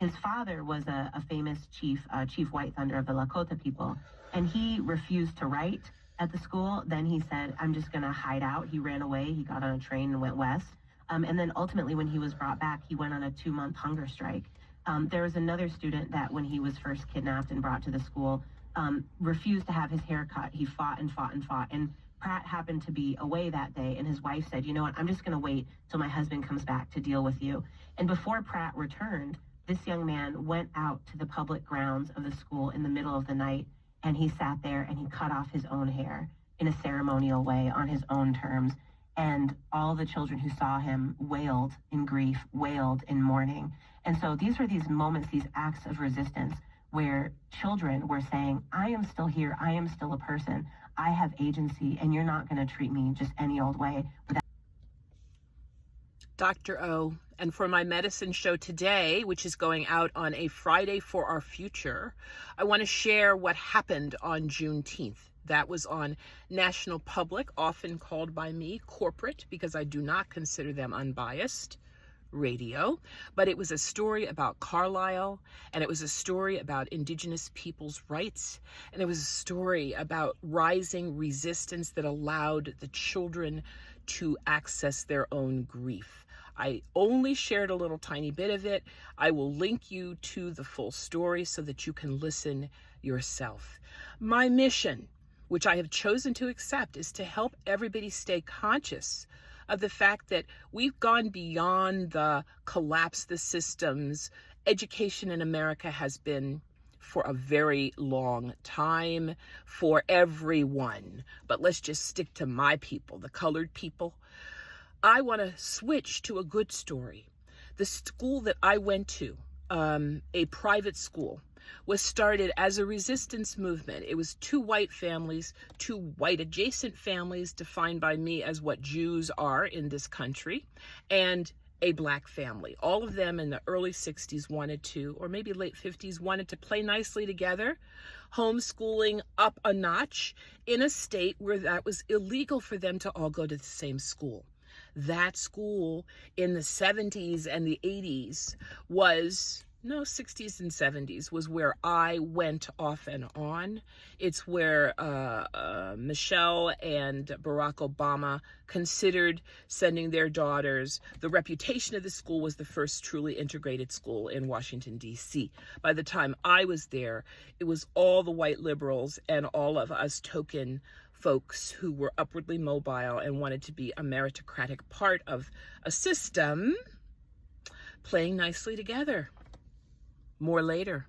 His father was a famous chief, Chief White Thunder of the Lakota people, and he refused to write at the school. Then he said, I'm just going to hide out. He ran away. He got on a train and went west. And then ultimately, when he was brought back, he went on a 2-month hunger strike. There was another student that when he was first kidnapped and brought to the school, refused to have his hair cut. He fought and fought and fought. And Pratt happened to be away that day, and his wife said, you know what, I'm just going to wait till my husband comes back to deal with you. And before Pratt returned, this young man went out to the public grounds of the school in the middle of the night, and he sat there and he cut off his own hair in a ceremonial way on his own terms. And all the children who saw him wailed in grief, wailed in mourning. And so these were these moments, these acts of resistance where children were saying, I am still here, I am still a person, I have agency, and you're not going to treat me just any old way. Dr. O, and for my medicine show today, which is going out on a Friday for Our Future, I want to share what happened on Juneteenth. That was on National Public, often called by me corporate, because I do not consider them unbiased, radio. But it was a story about Carlyle, and it was a story about Indigenous people's rights, and it was a story about rising resistance that allowed the children to access their own grief. I only shared a little tiny bit of it. I will link you to the full story so that you can listen yourself. My mission, which I have chosen to accept, is to help everybody stay conscious of the fact that we've gone beyond the collapse the systems. Education in America has been for a very long time for everyone. But let's just stick to my people, the colored people. I want to switch to a good story. The school that I went to, a private school, was started as a resistance movement. It was 2 white families, 2 white adjacent families defined by me as what Jews are in this country, and a black family. All of them in the early 60s wanted to, or maybe late 50s, wanted to play nicely together, homeschooling up a notch in a state where that was illegal for them to all go to the same school. That school in the 70s and the 80s was, no, 60s and 70s was where I went off and on. It's where Michelle and Barack Obama considered sending their daughters. The reputation of the school was the first truly integrated school in Washington, D.C. By the time I was there, it was all the white liberals and all of us token folks who were upwardly mobile and wanted to be a meritocratic part of a system playing nicely together. More later.